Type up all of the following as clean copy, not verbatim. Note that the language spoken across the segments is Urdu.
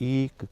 1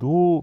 2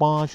5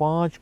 5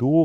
2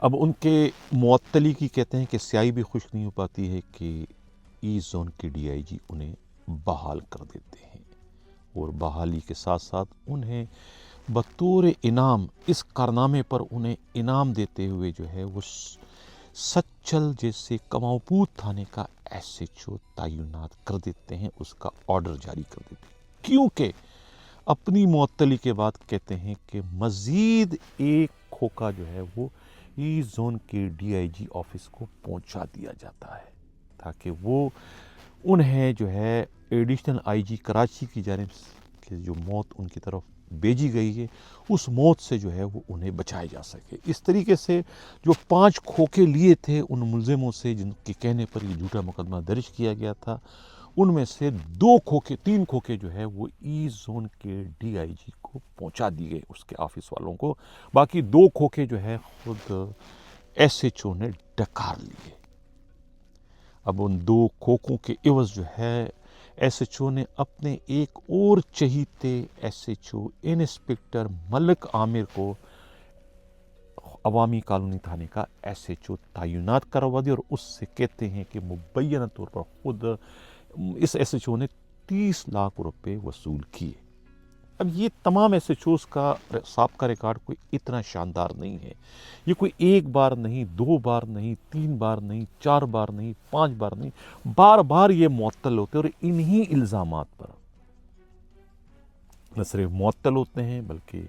اب ان کے معطلی کی کہتے ہیں کہ سیاہی بھی خوش نہیں ہو پاتی ہے کہ ایسٹ زون کے ڈی آئی جی انہیں بحال کر دیتے ہیں، اور بحالی کے ساتھ ساتھ انہیں بطور انعام اس کارنامے پر انہیں انعام دیتے ہوئے جو ہے وہ سچل جیسے کماؤ پوت تھانے کا ایس ایچ او تعینات کر دیتے ہیں، اس کا آرڈر جاری کر دیتے ہیں، کیونکہ اپنی معطلی کے بعد کہتے ہیں کہ مزید ایک کھوکا جو ہے وہ ایسٹ زون کے ڈی آئی جی آفس کو پہنچا دیا جاتا ہے، تاکہ وہ انہیں جو ہے ایڈیشنل آئی جی کراچی کی جانب سے جو موت ان کی طرف بھیجی گئی ہے اس موت سے جو ہے وہ انہیں بچایا جا سکے۔ اس طریقے سے جو 5 کھوکے لیے تھے ان ملزموں سے جن کے کہنے پر یہ جھوٹا مقدمہ درج کیا گیا تھا، ان میں سے 3 کھوکے جو ہے وہ ایسٹ زون کے ڈی آئی جی کو پہنچا دی گئے، اس کے آفس والوں کو، باقی 2 کھوکے جو ہے خود ایس ایچ او نے ڈکار لیے۔ اب ان 2 کھوکوں کے عوض جو ہے ایس ایچ او نے اپنے ایک اور چہیتے ایس ایچ او انسپکٹر ملک عامر کو عوامی کالونی تھانے کا ایس ایچ او تعینات کروا دی، اور اس سے کہتے ہیں کہ مبینہ طور پر خود اس ایس ایچ او نے 30 لاکھ روپے وصول کیے۔ اب یہ تمام ایس ایچ اوز کا سابقہ ریکارڈ کوئی اتنا شاندار نہیں ہے، یہ کوئی 1 بار نہیں، 2 بار نہیں، 3 بار نہیں، 4 بار نہیں، 5 بار نہیں، بار بار یہ معطل ہوتے ہیں، اور انہی الزامات پر نہ صرف معطل ہوتے ہیں بلکہ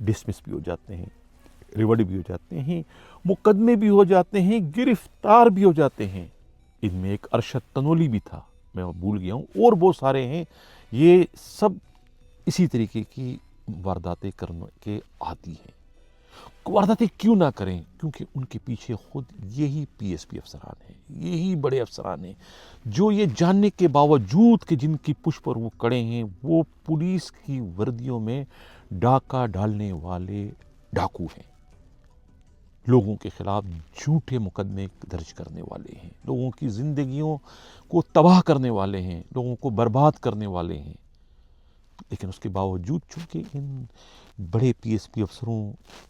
ڈسمس بھی ہو جاتے ہیں، ریورڈ بھی ہو جاتے ہیں، مقدمے بھی ہو جاتے ہیں، گرفتار بھی ہو جاتے ہیں۔ ان میں ایک ارشد تنولی بھی تھا، میں بھول گیا ہوں، اور بہت سارے ہیں۔ یہ سب اسی طریقے کی وارداتیں کرنے کے عادی ہیں۔ وارداتیں کیوں نہ کریں؟ کیونکہ ان کے پیچھے خود یہی پی ایس پی افسران ہیں، یہی بڑے افسران ہیں، جو یہ جاننے کے باوجود کہ جن کی پشت پر وہ کڑے ہیں وہ پولیس کی وردیوں میں ڈاکہ ڈالنے والے ڈاکو ہیں، لوگوں کے خلاف جھوٹے مقدمے درج کرنے والے ہیں، لوگوں کی زندگیوں کو تباہ کرنے والے ہیں، لوگوں کو برباد کرنے والے ہیں۔ لیکن اس کے باوجود چونکہ ان بڑے پی ایس پی افسروں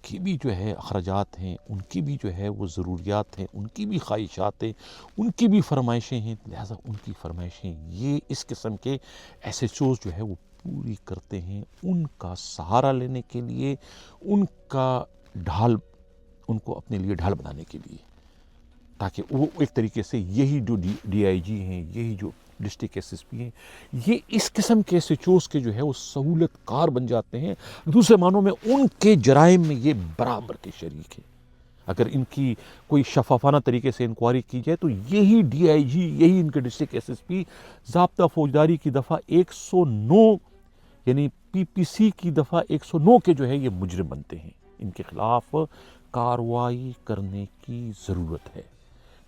کی بھی جو ہے اخراجات ہیں، ان کی بھی جو ہے وہ ضروریات ہیں، ان کی بھی خواہشات ہیں، ان کی بھی فرمائشیں ہیں، لہٰذا ان کی فرمائشیں یہ اس قسم کے ایس ایچ اوز جو ہے وہ پوری کرتے ہیں، ان کا سہارا لینے کے لیے، ان کا ڈھال، ان کو اپنے لیے ڈھال بنانے کے لیے، تاکہ وہ ایک طریقے سے یہی جو ڈی آئی جی ہیں، یہی جو ڈسٹرکٹ ایس ایس پی ہیں، یہ اس قسم کے ایس ایچ اوز کے جو ہے وہ سہولت کار بن جاتے ہیں، دوسرے معنوں میں ان کے جرائم میں یہ برابر کے شریک ہیں۔ اگر ان کی کوئی شفافانہ طریقے سے انکوائری کی جائے تو یہی ڈی آئی جی، یہی ان کے ڈسٹرکٹ ایس ایس پی ضابطہ فوجداری کی دفعہ 109 یعنی پی پی سی کی دفعہ 109 کے جو ہے یہ مجرم بنتے ہیں۔ ان کے خلاف کارروائی کرنے کی ضرورت ہے،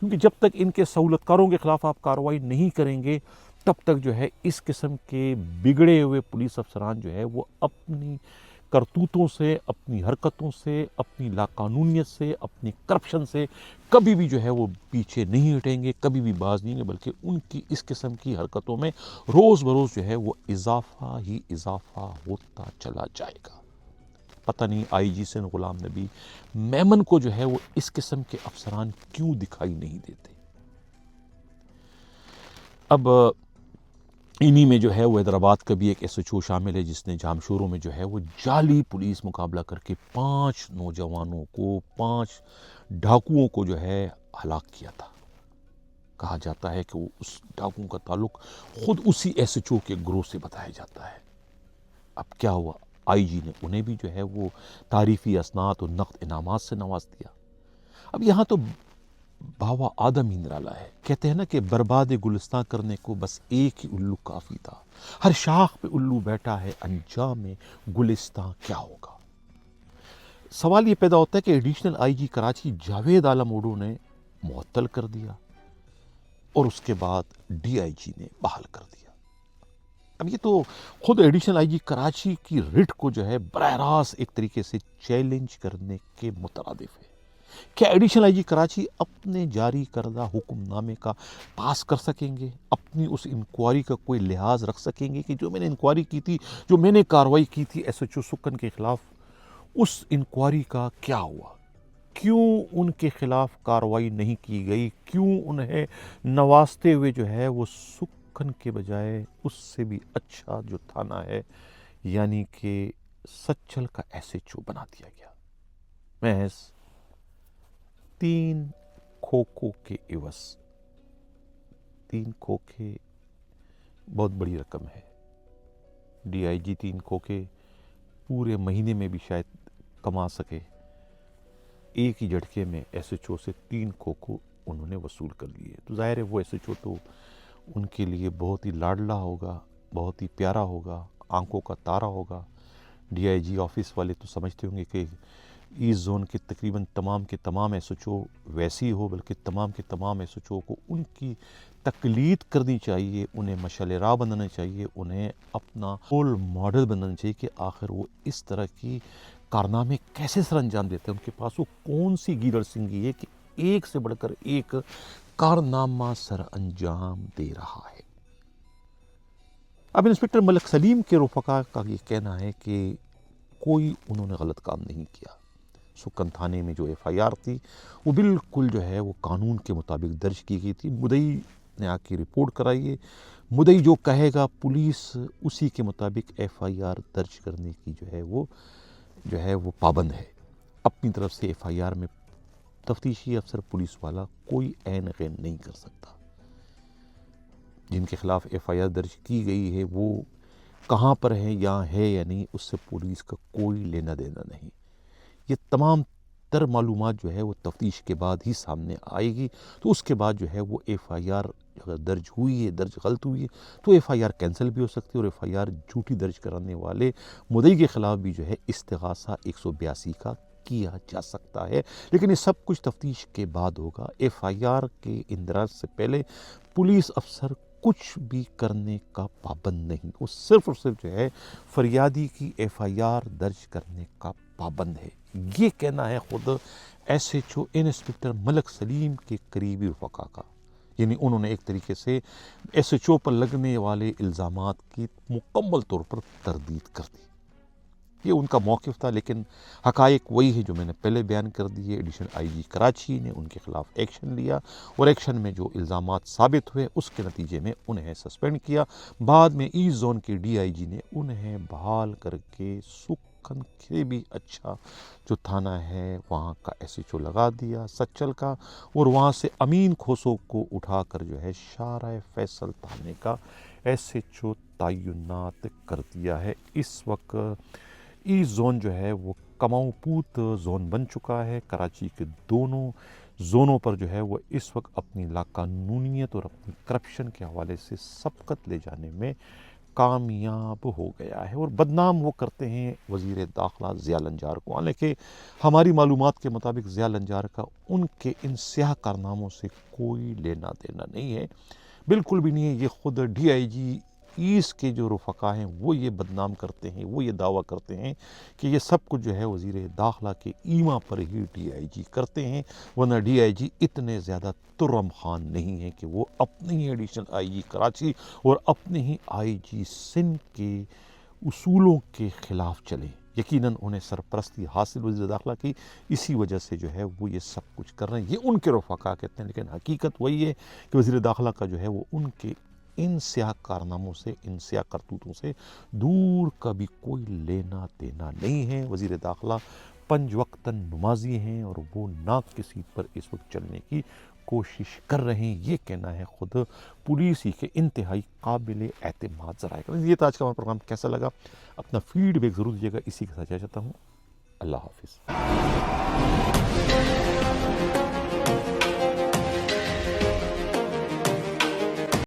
کیونکہ جب تک ان کے سہولت کاروں کے خلاف آپ کارروائی نہیں کریں گے تب تک جو ہے اس قسم کے بگڑے ہوئے پولیس افسران جو ہے وہ اپنی کرتوتوں سے، اپنی حرکتوں سے، اپنی لاقانونیت سے، اپنی کرپشن سے کبھی بھی جو ہے وہ پیچھے نہیں ہٹیں گے، کبھی بھی باز نہیں گے، بلکہ ان کی اس قسم کی حرکتوں میں روز بروز جو ہے وہ اضافہ ہی اضافہ ہوتا چلا جائے گا۔ پتہ نہیں آئی جی سے غلام نبی میمن کو جو ہے وہ اس قسم کے افسران کیوں دکھائی نہیں دیتے۔ اب انہی میں جو ہے وہ حیدرآباد کا بھی ایک ایس ایچ او شامل ہے جس نے جامشوروں میں جو ہے وہ جعلی پولیس مقابلہ کر کے 5 نوجوانوں کو، 5 ڈاکوؤں کو جو ہے ہلاک کیا تھا۔ کہا جاتا ہے کہ وہ اس ڈاکوؤں کا تعلق خود اسی ایس ایچ او کے گروہ سے بتایا جاتا ہے۔ اب کیا ہوا؟ آئی جی نے انہیں بھی جو ہے وہ تعریفی اسناد اور نقد انعامات سے نواز دیا۔ اب یہاں تو باوا آدم ہی نرالا ہے، کہتے ہیں نا کہ برباد گلستان کرنے کو بس ایک ہی الو کافی تھا، ہر شاخ پہ الو بیٹھا ہے، انجام گلستان کیا ہوگا؟ سوال یہ پیدا ہوتا ہے کہ additional I G Karachi Javed Alam Odho نے معطل کر دیا اور اس کے بعد ڈی آئی جی نے بحال کر دیا۔ اب یہ تو خود ایڈیشنل آئی جی کراچی کی رٹ کو جو ہے براہ راست ایک طریقے سے چیلنج کرنے کے مترادف ہے۔ کیا ایڈیشنل آئی جی کراچی اپنے جاری کردہ حکم نامے کا پاس کر سکیں گے؟ اپنی اس انکوائری کا کوئی لحاظ رکھ سکیں گے کہ جو میں نے انکوائری کی تھی، جو میں نے کارروائی کی تھی ایس ایچ او سکن کے خلاف، اس انکوائری کا کیا ہوا؟ کیوں ان کے خلاف کارروائی نہیں کی گئی، کیوں انہیں نوازتے ہوئے جو ہے وہ سکھن کے بجائے اس سے بھی اچھا جو تھانہ ہے یعنی کہ سچل کا ایس ایچ او بنا دیا گیا، محض 3 کھوکھوں کے عوض۔ 3 کھوکھے بہت بڑی رقم ہے، ڈی آئی جی 3 کھوکھے پورے مہینے میں بھی شاید کما سکے، ایک ہی جھٹکے میں ایس ایچ او سے 3 کھوکھوں انہوں نے وصول کر لیے۔ تو ظاہر ہے وہ ایس ایچ او تو ان کے لیے بہت ہی لاڈلا ہوگا، بہت ہی پیارا ہوگا، آنکھوں کا تارا ہوگا۔ ڈی آئی جی آفس والے تو سمجھتے ہوں گے کہ ایسٹ زون کے تقریباً تمام کے تمام ایس ایچ او ویسی ہو، بلکہ تمام کے تمام ایس ایچ او کو ان کی تقلید کرنی چاہیے، انہیں مشعل راہ بنانا چاہیے، انہیں اپنا رول ماڈل بنانا چاہیے کہ آخر وہ اس طرح کی کارنامے کیسے سر انجام دیتے ہیں، ان کے پاس وہ کون سی گیلڑ سنگھی ہے کہ ایک سے بڑھ کر ایک کارنامہ سر انجام دے رہا ہے۔ اب انسپکٹر ملک سلیم کے رفقا کا یہ کہنا ہے کہ کوئی انہوں نے غلط کام نہیں کیا، سکھن تھانے میں جو ایف آئی آر تھی وہ بالکل جو ہے وہ قانون کے مطابق درج کی گئی تھی، مدعی نے آ کے رپورٹ کرائی ہے، مدعی جو کہے گا پولیس اسی کے مطابق ایف آئی آر درج کرنے کی جو ہے وہ پابند ہے۔ اپنی طرف سے ایف آئی آر میں تفتیشی افسر پولیس والا کوئی عین غین نہیں کر سکتا۔ جن کے خلاف ایف آئی آر درج کی گئی ہے وہ کہاں پر ہے یا نہیں، اس سے پولیس کا کوئی لینا دینا نہیں۔ یہ تمام تر معلومات جو ہے وہ تفتیش کے بعد ہی سامنے آئے گی، تو اس کے بعد جو ہے وہ ایف آئی آر اگر درج ہوئی ہے، درج غلط ہوئی ہے تو ایف آئی آر کینسل بھی ہو سکتی ہے، اور ایف آئی آر جھوٹی درج کرانے والے مدعی کے خلاف بھی جو ہے استغاثہ 182 کا کیا جا سکتا ہے۔ لیکن یہ سب کچھ تفتیش کے بعد ہوگا۔ ایف آئی آر کے اندراج سے پہلے پولیس افسر کچھ بھی کرنے کا پابند نہیں، وہ صرف اور صرف جو ہے فریادی کی ایف آئی آر درج کرنے کا پابند ہے۔ یہ کہنا ہے خود ایس ایچ او انسپکٹر ملک سلیم کے قریبی رفقا کا، یعنی انہوں نے ایک طریقے سے ایس ایچ او پر لگنے والے الزامات کی مکمل طور پر تردید کر دی۔ یہ ان کا موقف تھا، لیکن حقائق وہی ہے جو میں نے پہلے بیان کر دیے۔ ایڈیشنل آئی جی کراچی نے ان کے خلاف ایکشن لیا، اور ایکشن میں جو الزامات ثابت ہوئے اس کے نتیجے میں انہیں سسپینڈ کیا۔ بعد میں ایسٹ زون کے ڈی آئی جی نے انہیں بحال کر کے سکھن سے بھی اچھا جو تھانہ ہے وہاں کا ایس ایچ او لگا دیا، سچل کا، اور وہاں سے امین کھوسو کو اٹھا کر جو ہے شارع فیصل تھانے کا ایس ایچ او تعینات کر دیا ہے۔ اس وقت ایسٹ زون جو ہے وہ کماؤں پوت زون بن چکا ہے۔ کراچی کے دونوں زونوں پر جو ہے وہ اس وقت اپنی لاقانونیت اور اپنی کرپشن کے حوالے سے سبقت لے جانے میں کامیاب ہو گیا ہے، اور بدنام وہ کرتے ہیں وزیر داخلہ ضیاء النجار کو، حالانکہ ہماری معلومات کے مطابق ضیاء النجار کا ان کے ان سیاہ کارناموں سے کوئی لینا دینا نہیں ہے، بالکل بھی نہیں ہے۔ یہ خود ڈی آئی جی ایسٹ کے جو رفقا ہیں وہ یہ بدنام کرتے ہیں، وہ یہ دعویٰ کرتے ہیں کہ یہ سب کچھ جو ہے وزیر داخلہ کے ایما پر ہی ڈی آئی جی کرتے ہیں، ورنہ ڈی آئی جی اتنے زیادہ ترم خان نہیں ہیں کہ وہ اپنے ہی ایڈیشنل آئی جی کراچی اور اپنے ہی آئی جی سندھ کے اصولوں کے خلاف چلیں۔ یقیناً انہیں سرپرستی حاصل وزیر داخلہ کی، اسی وجہ سے جو ہے وہ یہ سب کچھ کر رہے ہیں، یہ ان کے رفقا کہتے ہیں، لیکن حقیقت وہی ہے کہ وزیر داخلہ کا جو ہے وہ ان کے ان سیاہ کارناموں سے، ان سیاہ کرتوتوں سے دور کا بھی کوئی لینا دینا نہیں ہے۔ وزیر داخلہ 5 وقتاً نمازی ہیں، اور وہ ناک کی سیٹ پر اس وقت چلنے کی کوشش کر رہے ہیں۔ یہ کہنا ہے خود پولیس ہی کے انتہائی قابل اعتماد ذرائع۔ یہ تو آج کا ہمارا پروگرام کیسا لگا، اپنا فیڈ بیک ضرور دیجیے گا۔ اسی کے ساتھ چاہتا ہوں اللہ حافظ۔